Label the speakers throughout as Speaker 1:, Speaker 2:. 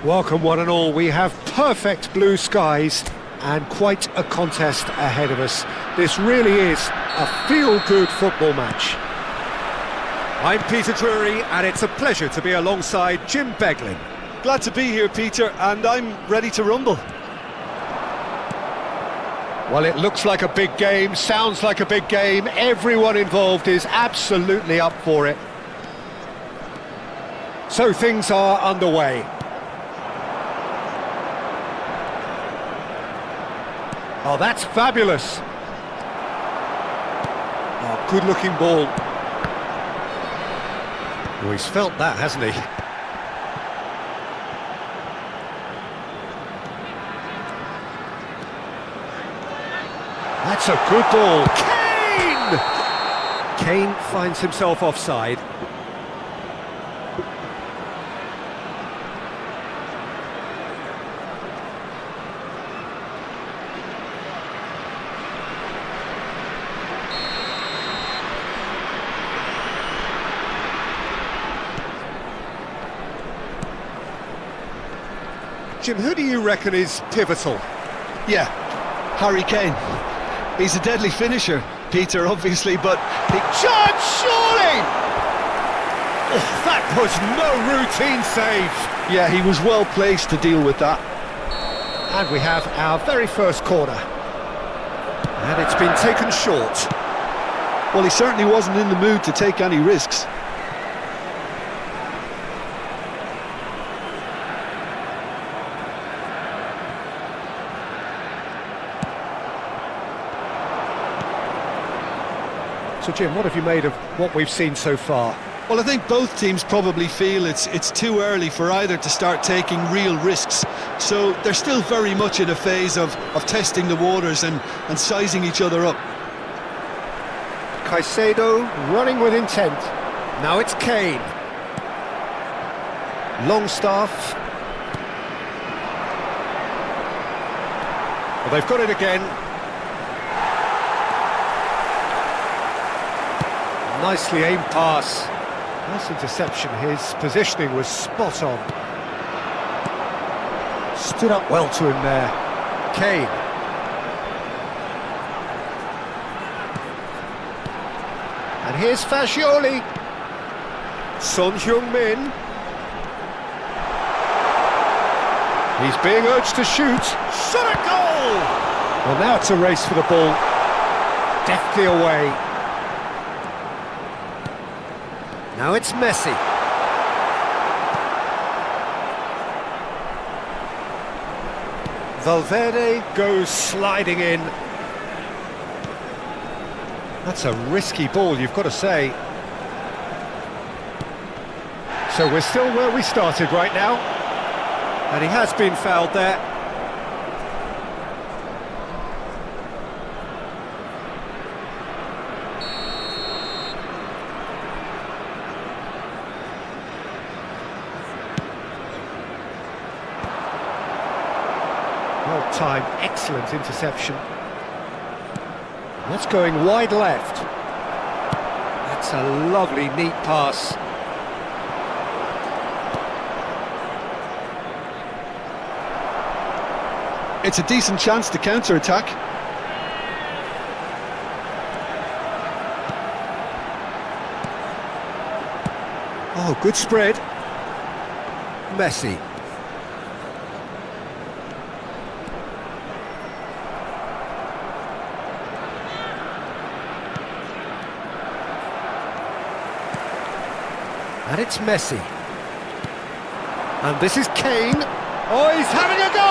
Speaker 1: Welcome one and all. We have perfect blue skies and quite a contest ahead of us. This really is a feel-good football match. I'm Peter Drury and it's a pleasure to be alongside Jim Beglin.
Speaker 2: Glad to be here, Peter, and I'm ready to rumble.
Speaker 1: Well, it looks like a big game, sounds like a big game. Everyone involved is absolutely up for it. So things are underway. Oh, that's fabulous. Oh, good-looking ball. Oh, he's felt that, hasn't he? That's a good ball. Kane! Kane finds himself offside. Jim, who do you reckon is pivotal?
Speaker 2: Yeah, Harry Kane. He's a deadly finisher, Peter, obviously, but...
Speaker 1: Chance, surely! Oh, that was no routine save.
Speaker 2: Yeah, he was well placed to deal with that.
Speaker 1: And we have our very first corner. And it's been taken short.
Speaker 2: Well, he certainly wasn't in the mood to take any risks.
Speaker 1: So Jim, what have you made of what we've seen so far?
Speaker 2: Well, I think both teams probably feel it's too early for either to start taking real risks. So they're still very much in a phase of testing the waters and sizing each other up.
Speaker 1: Caicedo running with intent. Now it's Kane. Longstaff. Well, they've got it again. Nicely aimed pass. Nice interception. His positioning was spot on. Stood up well to him there. Kane. And here's Fascioli. Son Heung-min. He's being urged to shoot. Shot a goal! Well, now it's a race for the ball. Deftly away. Now it's Messi. Valverde goes sliding in. That's a risky ball, you've got to say. So we're still where we started right now. And he has been fouled there. Well timed, excellent interception. That's going wide left. That's a lovely, neat pass.
Speaker 2: It's a decent chance to counter-attack.
Speaker 1: Oh, good spread. Messi. And it's Messi. And this is Kane. Oh, he's having a go!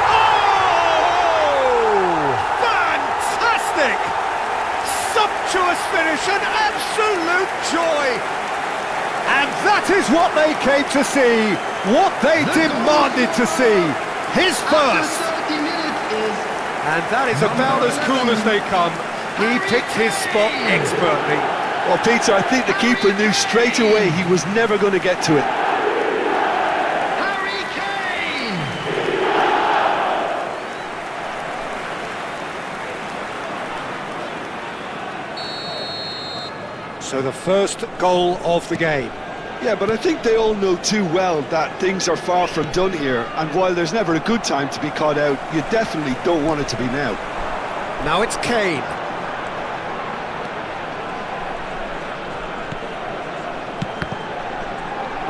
Speaker 1: Oh! Fantastic! Sumptuous finish, an absolute joy! And that is what they came to see, what they demanded to see. His first! And that is about as cool as they come. He picked his spot expertly.
Speaker 2: Well, Peter, I think the keeper knew straight away he was never going to get to it.
Speaker 3: Harry Kane!
Speaker 1: So the first goal of the game.
Speaker 2: Yeah, but I think they all know too well that things are far from done here, and while there's never a good time to be caught out, you definitely don't want it to be now.
Speaker 1: Now it's Kane.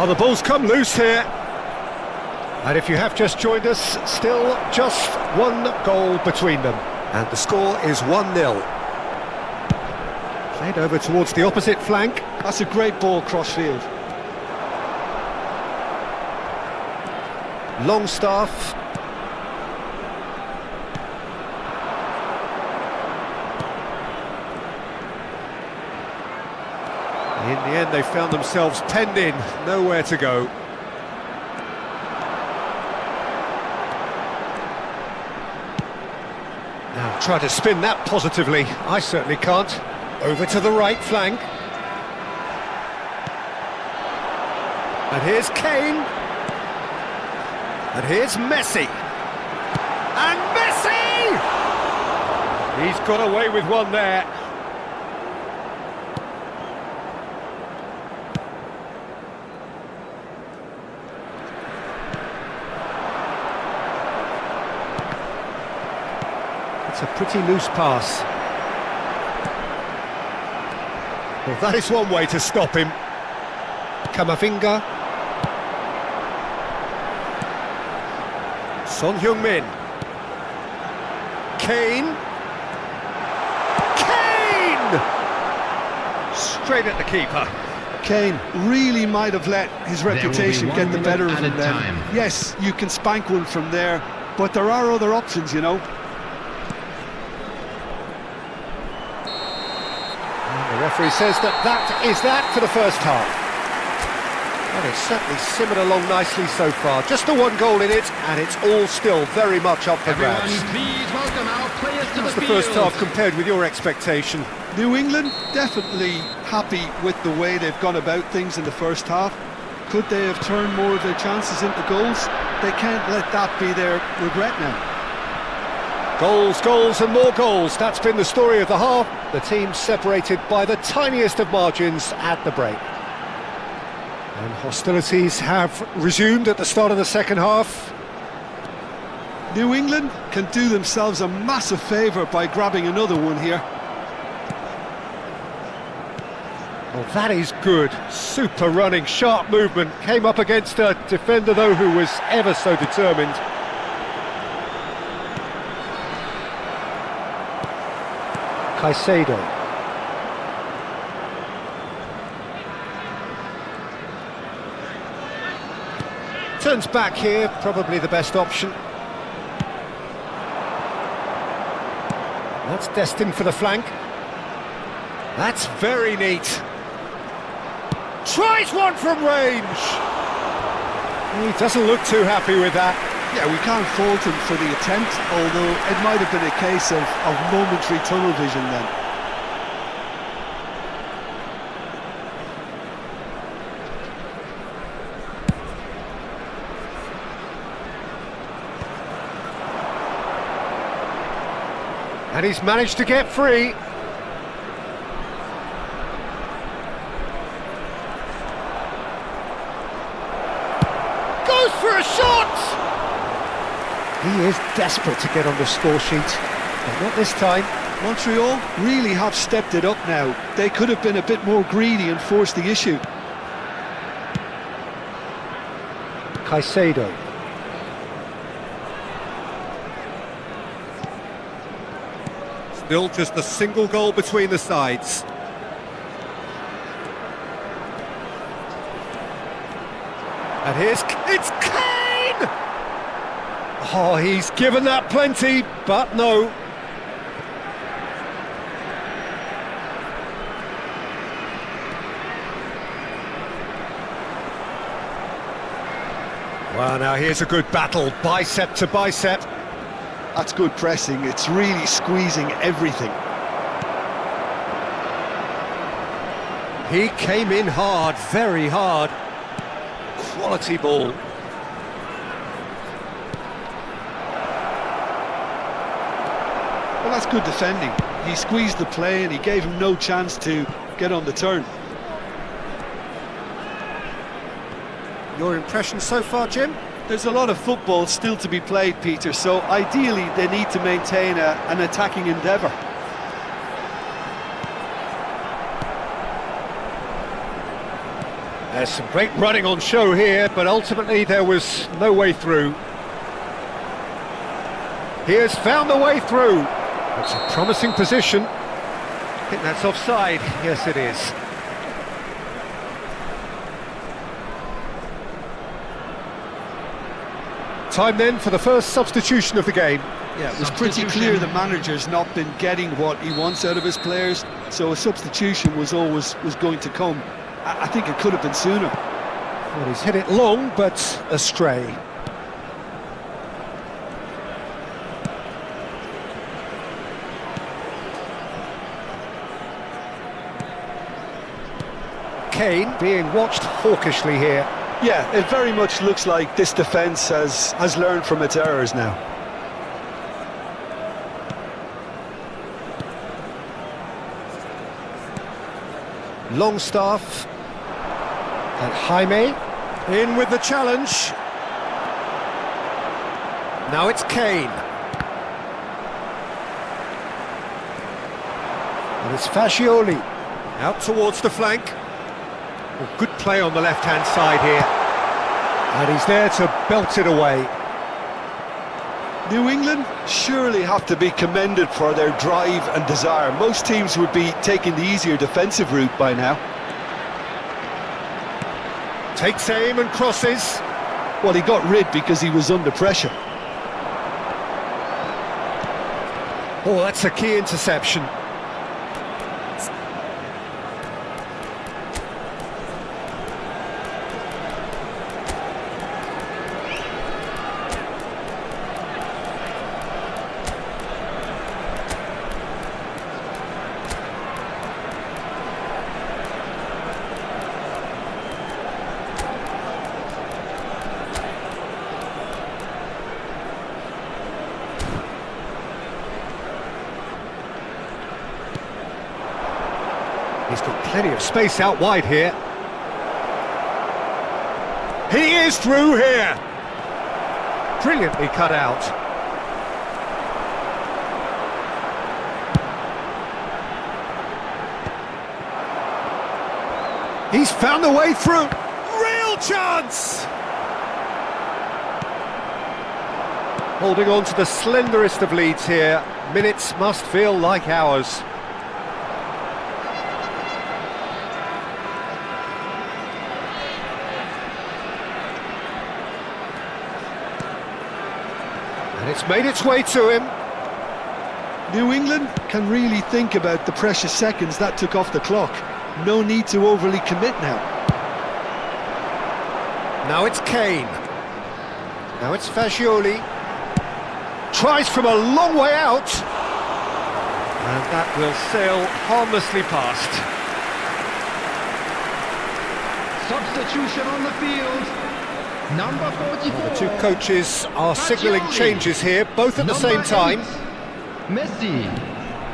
Speaker 1: Oh, the ball's come loose here. And if you have just joined us, still just one goal between them. And the score is 1-0. Played over towards the opposite flank.
Speaker 2: That's a great ball cross-field.
Speaker 1: Longstaff. In the end, they found themselves penned in, nowhere to go. Now, try to spin that positively. I certainly can't. Over to the right flank. And here's Kane. And here's Messi. And Messi! He's got away with one there. It's a pretty loose pass. Well, that is one way to stop him. Camavinga. Son Heung-min. Kane. Kane! Straight at the keeper.
Speaker 2: Kane really might have let his reputation get the better of him then. Yes, you can spank one from there, but there are other options, you know.
Speaker 1: And the referee says that is that for the first half. Well, it's certainly simmered along nicely so far. Just the one goal in it, and it's all still very much up for grabs.
Speaker 3: Please welcome our players to
Speaker 1: How's
Speaker 3: the
Speaker 1: the
Speaker 3: field.
Speaker 1: first half compared with your expectation?
Speaker 2: New England definitely happy with the way they've gone about things in the first half. Could they have turned more of their chances into goals? They can't let that be their regret now.
Speaker 1: Goals, goals and more goals. That's been the story of the half. The team separated by the tiniest of margins at the break. And hostilities have resumed at the start of the second half.
Speaker 2: New England can do themselves a massive favour by grabbing another one here.
Speaker 1: Well, that is good. Super running, sharp movement. Came up against a defender, though, who was ever so determined. Caicedo. Turns back here, probably the best option. That's destined for the flank. That's very neat. Tries one from range. He doesn't look too happy with that.
Speaker 2: Yeah, we can't fault him for the attempt, although it might have been a case of momentary tunnel vision then.
Speaker 1: And he's managed to get free. Goes for a shot! He is desperate to get on the score sheet, but not this time.
Speaker 2: Montreal really have stepped it up now. They could have been a bit more greedy and forced the issue.
Speaker 1: Caicedo. Still just a single goal between the sides. And it's Kane! Oh, he's given that plenty, but no. Well, now here's a good battle, bicep to bicep.
Speaker 2: That's good pressing, it's really squeezing everything.
Speaker 1: He came in hard, very hard. Quality ball.
Speaker 2: Well, that's good defending. He squeezed the play and he gave him no chance to get on the turn.
Speaker 1: Your impression so far, Jim?
Speaker 2: There's a lot of football still to be played, Peter, so ideally they need to maintain an attacking endeavour.
Speaker 1: There's some great running on show here, but ultimately there was no way through. He has found the way through. That's a promising position. I think that's offside. Yes, it is. Time then for the first substitution of the game.
Speaker 2: Yeah, it was pretty clear the manager's not been getting what he wants out of his players, so a substitution was going to come. I think it could have been sooner.
Speaker 1: Well, he's hit it long, but astray. Kane being watched hawkishly here.
Speaker 2: Yeah, it very much looks like this defence has learned from its errors now.
Speaker 1: Longstaff and Jaime in with the challenge. Now it's Kane. And it's Fascioli out towards the flank. Well, good play on the left-hand side here. And he's there to belt it away.
Speaker 2: New England surely have to be commended for their drive and desire. Most teams would be taking the easier defensive route by now.
Speaker 1: Takes aim and crosses.
Speaker 2: Well, he got rid because he was under pressure.
Speaker 1: Oh, that's a key interception. He's got plenty of space out wide here. He is through here. Brilliantly cut out. He's found a way through. Real chance! Holding on to the slenderest of leads here. Minutes must feel like hours. And it's made its way to him.
Speaker 2: New England can really think about the precious seconds that took off the clock. No need to overly commit now.
Speaker 1: Now it's Kane. Now it's Fascioli. Tries from a long way out. And that will sail harmlessly past.
Speaker 3: Substitution on the field. Number 44.
Speaker 1: The two coaches are signalling changes here, both at the same time.
Speaker 3: Messi.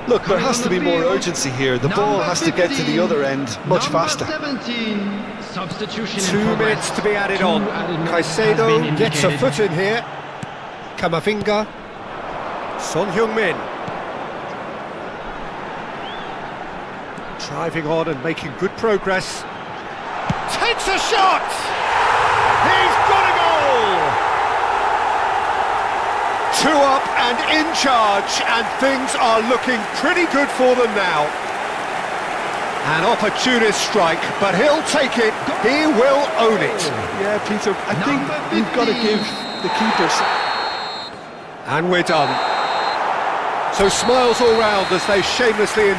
Speaker 2: Look, there has to be more urgency here. The ball has to get to the other end much faster.
Speaker 3: 17. Substitution
Speaker 1: 2 minutes to be added on. Caicedo gets a foot in here. Camavinga. Son Heung-min. Driving on and making good progress. Takes a shot! He's got a goal! 2 up and in charge, and things are looking pretty good for them now. An opportunist strike, but he'll take it, he will own it.
Speaker 2: Yeah, Peter, I think we've got to give the keepers.
Speaker 1: And we're done. So smiles all round as they shamelessly